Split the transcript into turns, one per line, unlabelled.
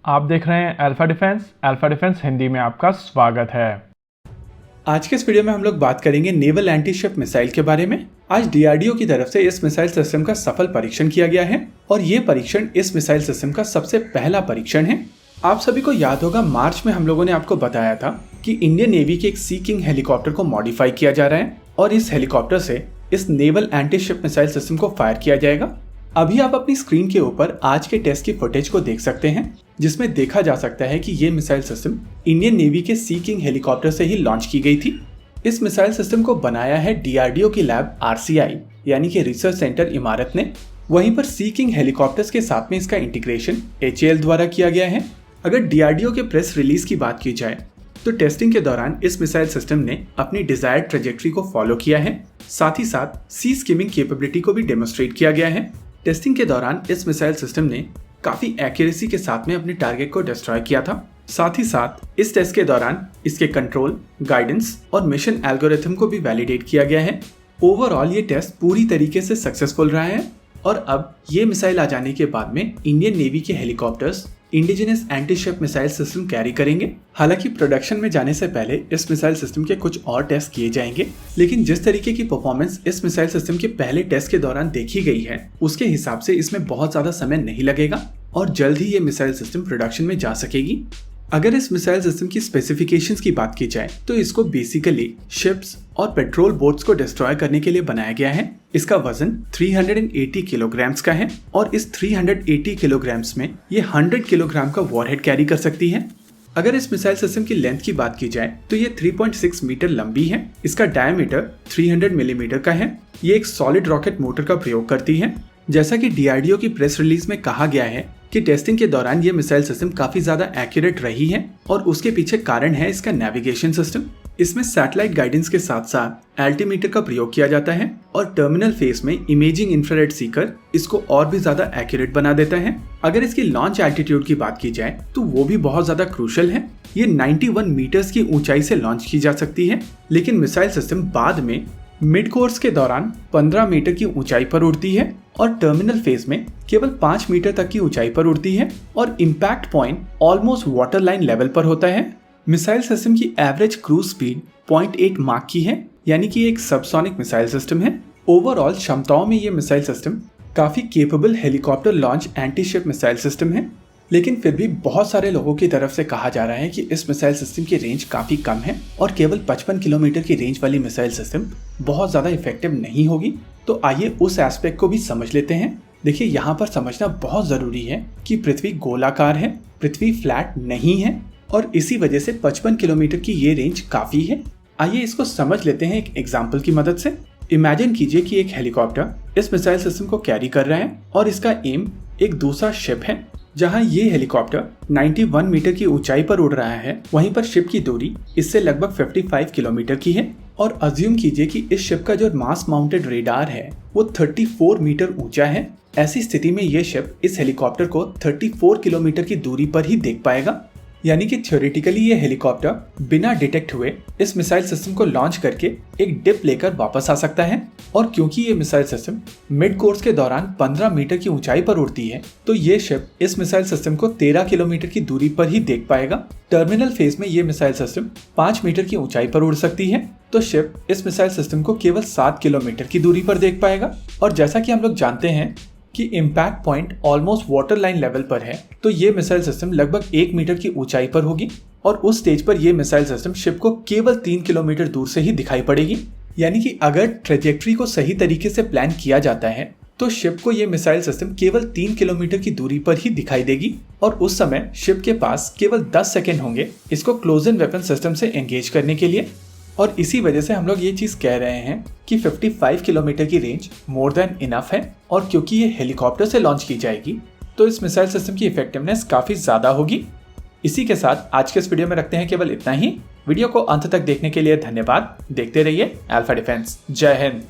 आप देख रहे हैं अल्फा डिफेंस हिंदी में आपका स्वागत है।
आज के इस वीडियो में हम लोग बात करेंगे नेवल एंटी-शिप मिसाइल के बारे में। आज डीआरडीओ की तरफ से इस मिसाइल सिस्टम का सफल परीक्षण किया गया है और ये परीक्षण इस मिसाइल सिस्टम का सबसे पहला परीक्षण है। आप सभी को याद होगा, मार्च में हम लोगों ने आपको बताया था कि इंडियन नेवी के एक सी किंग हेलीकॉप्टर को मॉडिफाई किया जा रहा है और इस हेलीकॉप्टर से इस नेवल एंटी-शिप मिसाइल सिस्टम को फायर किया जाएगा। अभी आप अपनी स्क्रीन के ऊपर आज के टेस्ट की फुटेज को देख सकते हैं, जिसमें देखा जा सकता है कि ये मिसाइल सिस्टम इंडियन नेवी के सी किंग हेलीकॉप्टर से ही लॉन्च की गई थी। इस मिसाइल सिस्टम को बनाया है डीआरडीओ की लैब आरसीआई यानी कि रिसर्च सेंटर इमारत ने। वहीं पर सी किंग हेलीकॉप्टर्स के साथ में इसका इंटीग्रेशन एचएएल द्वारा किया गया है। अगर डीआरडीओ के प्रेस रिलीज की बात की जाए तो टेस्टिंग के दौरान इस मिसाइल सिस्टम ने अपनी डिजायर्ड ट्रेजेक्ट्री को फॉलो किया है। साथ ही साथ सी स्किमिंग कैपेबिलिटी को भी डेमोन्स्ट्रेट किया गया है। टेस्टिंग के दौरान इस मिसाइल सिस्टम ने काफी एक्यूरेसी के साथ में अपने टारगेट को डिस्ट्रॉय किया था। साथ ही साथ इस टेस्ट के दौरान इसके कंट्रोल, गाइडेंस और मिशन एल्गोरिथम को भी वैलिडेट किया गया है। ओवरऑल ये टेस्ट पूरी तरीके से सक्सेसफुल रहा है और अब ये मिसाइल आ जाने के बाद में इंडियन नेवी के helicopters indigenous anti-ship missile system carry करेंगे। हालांकि प्रोडक्शन में जाने से पहले इस मिसाइल सिस्टम के कुछ और टेस्ट किए जाएंगे, लेकिन जिस तरीके की परफॉर्मेंस इस मिसाइल सिस्टम के पहले टेस्ट के दौरान देखी गई है उसके हिसाब से इसमें बहुत ज्यादा समय नहीं लगेगा और जल्द ही ये मिसाइल सिस्टम प्रोडक्शन में जा सकेगी। अगर इस मिसाइल सिस्टम की स्पेसिफिकेशंस की बात की जाए तो इसको बेसिकली शिप्स और पेट्रोल बोट्स को डिस्ट्रॉय करने के लिए बनाया गया है। इसका वजन 380 किलोग्राम्स का है और इस 380 किलोग्राम्स में ये 100 किलोग्राम का वॉरहेड कैरी कर सकती है। अगर इस मिसाइल सिस्टम की लेंथ की बात की जाए तो ये 3.6 मीटर लंबी है। इसका डायमीटर 300 मिलीमीटर का है। ये एक सॉलिड रॉकेट मोटर का प्रयोग करती है। जैसा कि डीआरडीओ की प्रेस रिलीज में कहा गया है कि टेस्टिंग के दौरान ये मिसाइल सिस्टम काफी ज्यादा एक्यूरेट रही है और उसके पीछे कारण है इसका नेविगेशन सिस्टम। इसमें सैटेलाइट गाइडेंस के साथ साथ एल्टीमीटर का प्रयोग किया जाता है और टर्मिनल फेस में इमेजिंग इंफ्रारेड सीकर इसको और भी ज्यादा एक्यूरेट बना देता है। अगर इसकी लॉन्च एल्टीट्यूड की बात की जाए तो वो भी बहुत ज्यादा क्रूशल है। ये 91 मीटर्स की ऊंचाई से लॉन्च की जा सकती है, लेकिन मिसाइल सिस्टम बाद में मिड कोर्स के दौरान 15 मीटर की ऊंचाई पर उड़ती है और टर्मिनल फेज में केवल 5 मीटर तक की ऊंचाई पर उड़ती है और impact point almost water line level पर होता है। मिसाइल सिस्टम की एवरेज क्रूज स्पीड 0.8 माक की है, यानी कि एक सबसोनिक मिसाइल सिस्टम है। ओवरऑल क्षमताओं में ये मिसाइल सिस्टम काफी capable helicopter launch anti-ship missile system है, लेकिन फिर भी बहुत सारे लोगों की तरफ से कहा जा रहा है कि इस मिसाइल सिस्टम की रेंज काफी कम है और केवल 55 किलोमीटर की रेंज वाली मिसाइल सिस्टम बहुत ज्यादा इफेक्टिव नहीं होगी। तो आइए उस एस्पेक्ट को भी समझ लेते हैं। देखिए, यहाँ पर समझना बहुत जरूरी है कि पृथ्वी गोलाकार है, पृथ्वी फ्लैट नहीं है और इसी वजह से 55 किलोमीटर की ये रेंज काफी है। आइए इसको समझ लेते हैं एक एग्जाम्पल की मदद से। इमेजिन कीजिए कि एक हेलीकॉप्टर इस मिसाइल सिस्टम को कैरी कर रहा है और इसका एम एक दूसरा शिप है। जहां ये हेलीकॉप्टर 91 मीटर की ऊंचाई पर उड़ रहा है, वहीं पर शिप की दूरी इससे लगभग 55 किलोमीटर की है और अज्यूम कीजिए कि इस शिप का जो मास माउंटेड रेडार है वो 34 मीटर ऊंचा है। ऐसी स्थिति में ये शिप इस हेलीकॉप्टर को 34 किलोमीटर की दूरी पर ही देख पाएगा, यानी कि थ्योरेटिकली ये हेलीकॉप्टर बिना डिटेक्ट हुए इस मिसाइल सिस्टम को लॉन्च करके एक डिप लेकर वापस आ सकता है। और क्योंकि ये मिसाइल सिस्टम मिड कोर्स के दौरान 15 मीटर की ऊंचाई पर उड़ती है, तो ये शिप इस मिसाइल सिस्टम को 13 किलोमीटर की दूरी पर ही देख पाएगा। टर्मिनल फेज में ये मिसाइल सिस्टम 5 मीटर की ऊंचाई पर उड़ सकती है, तो शिप इस मिसाइल सिस्टम को केवल 7 किलोमीटर की दूरी पर देख पाएगा। और जैसा कि हम लोग जानते हैं कि impact point almost water line level पर है, तो ये मिसाइल सिस्टम लगभग 1 मीटर की ऊंचाई पर होगी और उस स्टेज पर ये मिसाइल सिस्टम शिप को केवल 3 किलोमीटर दूर से ही दिखाई पड़ेगी। यानी कि अगर ट्रेजेक्ट्री को सही तरीके से प्लान किया जाता है तो शिप को ये मिसाइल सिस्टम केवल 3 किलोमीटर की दूरी पर ही दिखाई देगी और उस समय शिप के पास केवल 10 सेकेंड होंगे इसको क्लोज इन वेपन सिस्टम से एंगेज करने के लिए। और इसी वजह से हम लोग ये चीज कह रहे हैं कि 55 किलोमीटर की रेंज मोर देन इनफ है और क्योंकि ये हेलीकॉप्टर से लॉन्च की जाएगी तो इस मिसाइल सिस्टम की इफेक्टिवनेस काफी ज्यादा होगी। इसी के साथ आज के इस वीडियो में रखते हैं केवल इतना ही। वीडियो को अंत तक देखने के लिए धन्यवाद। देखते रहिए अल्फा डिफेंस। जय हिंद।